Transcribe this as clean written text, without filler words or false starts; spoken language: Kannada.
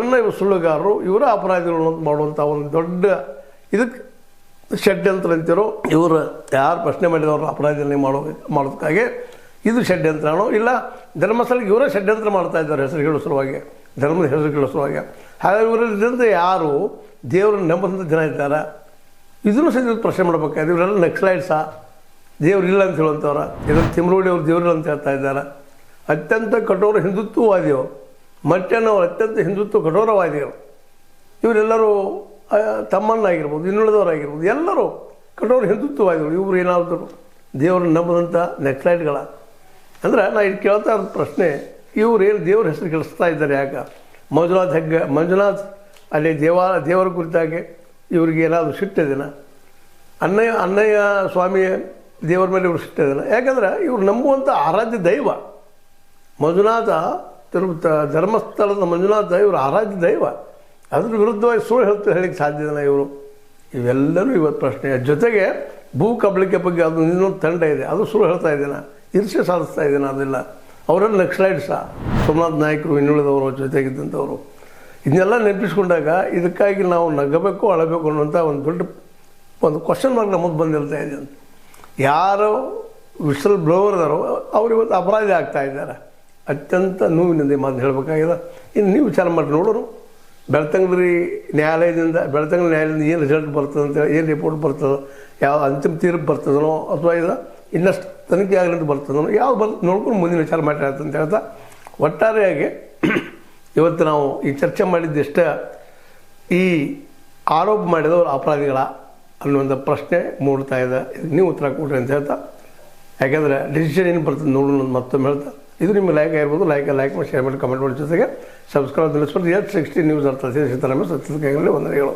ಇವರನ್ನ ಇವರು ಸುಳ್ಳುಗಾರರು, ಇವರ ಅಪರಾಧಿಗಳು ಮಾಡುವಂಥ ಒಂದು ದೊಡ್ಡ ಇದಕ್ಕೆ ಷಡ್ಯಂತ್ರ ಅಂತಿರೋ, ಇವರು ಯಾರು ಪ್ರಶ್ನೆ ಮಾಡಿದವರು ಅಪರಾಧಿಗಳನ್ನೇ ಮಾಡೋದಕ್ಕಾಗಿ ಇದು ಷಡ್ಯಂತ್ರನೋ ಇಲ್ಲ ಧರ್ಮಸ್ಥಳಕ್ಕೆ ಇವರೇ ಷಡ್ಯಂತ್ರ ಮಾಡ್ತಾ ಇದ್ದಾರೆ ಹೆಸರುಗಳ ಸಲುವಾಗಿ, ಧರ್ಮದ ಹೆಸರುಗಳ ಸಲುವಾಗಿ. ಹಾಗಾಗಿ ಇವರಿಂದ ಯಾರು ದೇವರನ್ನು ನಂಬಂಥ ಜನ ಇದ್ದಾರೆ ಇದನ್ನು ಸಹ ಪ್ರಶ್ನೆ ಮಾಡಬೇಕಾಗಿದೆ. ಇವರೆಲ್ಲ ನಕ್ಸಲೈಟ್ಸಾ, ದೇವರಿಲ್ಲ ಅಂತ ಹೇಳುವಂಥವ್ರ, ಇದನ್ನು ತಿಮ್ರೋಡಿ ಅವರು ದೇವರಿಲ್ಲ ಅಂತ ಹೇಳ್ತಾ ಇದ್ದಾರೆ. ಅತ್ಯಂತ ಕಠೋರ ಹಿಂದುತ್ವವಾದಿಗಳು, ಮಟ್ಟನವರು ಅತ್ಯಂತ ಹಿಂದುತ್ವ ಕಠೋರವಾದಿಗಳು. ಇವರೆಲ್ಲರೂ ತಮ್ಮನ್ನಾಗಿರ್ಬೋದು, ಇನ್ನುಳಿದವರಾಗಿರ್ಬೋದು, ಎಲ್ಲರೂ ಕಠೋರ ಹಿಂದುತ್ವವಾದಿಗಳು. ಇವರು ಏನಾದರೂ ದೇವರನ್ನು ನಂಬದಂಥ ನಕ್ಸಲೈಟ್ಗಳ ಅಂದ್ರೆ ನಾ ಇದು ಕೇಳ್ತಾ ಇರೋದು ಪ್ರಶ್ನೆ, ಇವ್ರು ಏನು ದೇವ್ರ ಹೆಸರು ಕೆಡಿಸ್ತಾ ಇದ್ದಾರೆ ಯಾಕೆ? ಮಂಜುನಾಥ್ ಅಲ್ಲಿ ದೇವರ ಕುರಿತಾಗಿ ಇವ್ರಿಗೆ ಏನಾದರೂ ಸಿಟ್ಟಿದೆನ? ಅಣ್ಣಯ್ಯ ಸ್ವಾಮಿ ದೇವರ ಮೇಲೆ ಇವ್ರು ಸಿಟ್ಟಿದೆನ? ಯಾಕಂದ್ರೆ ಇವ್ರು ನಂಬುವಂಥ ಆರಾಧ್ಯ ದೈವ ಮಂಜುನಾಥ, ಧರ್ಮಸ್ಥಳದ ಮಂಜುನಾಥ ಇವರು ಆರಾಧ್ಯ ದೈವ. ಅದ್ರ ವಿರುದ್ಧವಾಗಿ ಸುಳ್ಳು ಹೇಳಿಕ್ಕೆ ಸಾಧ್ಯನ ಇವರು? ಇವೆಲ್ಲವೂ ಇವತ್ತು ಪ್ರಶ್ನೆ. ಜೊತೆಗೆ ಭೂ ಕಬಳಿಕೆ ಬಗ್ಗೆ ಅದು ಇನ್ನೊಂದು ತಂಡ ಇದೆ, ಅದು ಸುಳ್ಳು ಹೇಳ್ತಾ ಇದ್ದೇನೆ, ಈರ್ಷ್ಯೆ ಸಾಧಿಸ್ತಾ ಇದ್ದೇನೆ. ಅದೆಲ್ಲ ಅವರೆಲ್ಲ ನಕ್ಸಲೈಟ್ಸಾ, ಸೋಮನಾಥ್ ನಾಯಕರು, ಇನ್ನುಳಿದವರು, ಜೊತೆಗಿದ್ದಂಥವರು. ಇದನ್ನೆಲ್ಲ ನೆನಪಿಸ್ಕೊಂಡಾಗ ಇದಕ್ಕಾಗಿ ನಾವು ನಗಬೇಕು ಅಳಬೇಕು ಅನ್ನುವಂಥ ಒಂದು ದೊಡ್ಡ ಒಂದು ಕ್ವಶನ್ ಮಾರ್ಕ್ ನಮ್ಮದು ಬಂದಿರ್ತಾ ಇದೆ. ಅಂತ ಯಾರು ವಿಷಲ್ ಬ್ಲೋವರ್ ಇದ್ದಾರೋ ಅವ್ರು ಇವತ್ತು ಅಪರಾಧಿ ಆಗ್ತಾ ಇದ್ದಾರೆ. ಅತ್ಯಂತ ನೋವಿನಿಂದ ಮಾತು ಹೇಳಬೇಕಾಗಿದೆ. ಇನ್ನು ನೀವು ವಿಚಾರ ಮಾಡಿ ನೋಡೋರು, ಬೆಳ್ತಂಗಡಿ ನ್ಯಾಯಾಲಯದಿಂದ ಏನು ರಿಸಲ್ಟ್ ಬರ್ತದೆ ಅಂತೇಳಿ, ಏನು ರಿಪೋರ್ಟ್ ಬರ್ತದೋ, ಯಾವ ಅಂತಿಮ ತೀರ್ಪು ಬರ್ತದನೋ ಅಥವಾ ಇಲ್ಲ ಇನ್ನಷ್ಟು ತನಿಖೆ ಆಗಲಿ ಅಂತ ಬರ್ತದನೋ, ಯಾವ್ದು ನೋಡ್ಕೊಂಡು ಮುಂದಿನ ವಿಚಾರ ಮಾಡಿರತ್ತೆ ಅಂತ ಹೇಳ್ತಾ, ಒಟ್ಟಾರೆಯಾಗಿ ಇವತ್ತು ನಾವು ಈ ಚರ್ಚೆ ಮಾಡಿದ್ದೆಷ್ಟ ಈ ಆರೋಪ ಮಾಡಿದವರು ಅಪರಾಧಿಗಳ ಅನ್ನುವಂಥ ಪ್ರಶ್ನೆ ಮೂಡ್ತಾ ಇದೆ. ಇದಕ್ಕೆ ನೀವು ಉತ್ತರ ಕೊಡ್ರಿ ಅಂತ ಹೇಳ್ತಾ, ಯಾಕೆಂದರೆ ಡಿಸಿಷನ್ ಏನು ಬರ್ತದೆ ನೋಡೋಣ ಮತ್ತೊಮ್ಮೆ ಹೇಳ್ತಾ, ಇದು ನಿಮಗೆ ಲೈಕ್ ಆಗಿರ್ಬೋದು, ಲೈಕ್ ಮಾಡಿ, ಶೇರ್ ಮಾಡಿ, ಕಮೆಂಟ್ ಮಾಡಿ, ಜೊತೆಗೆ ಸಬ್ಸ್ಕ್ರೈಬ್ ನಿಲ್ಲಿಸ್ಬೋದು. 60 ನ್ಯೂಸ್ ಅರ್ಥ ಸೀತಾರಾಮ ಸತ್ಯದ ಕೈಗಳಲ್ಲಿ ವಂದನೆಗಳು.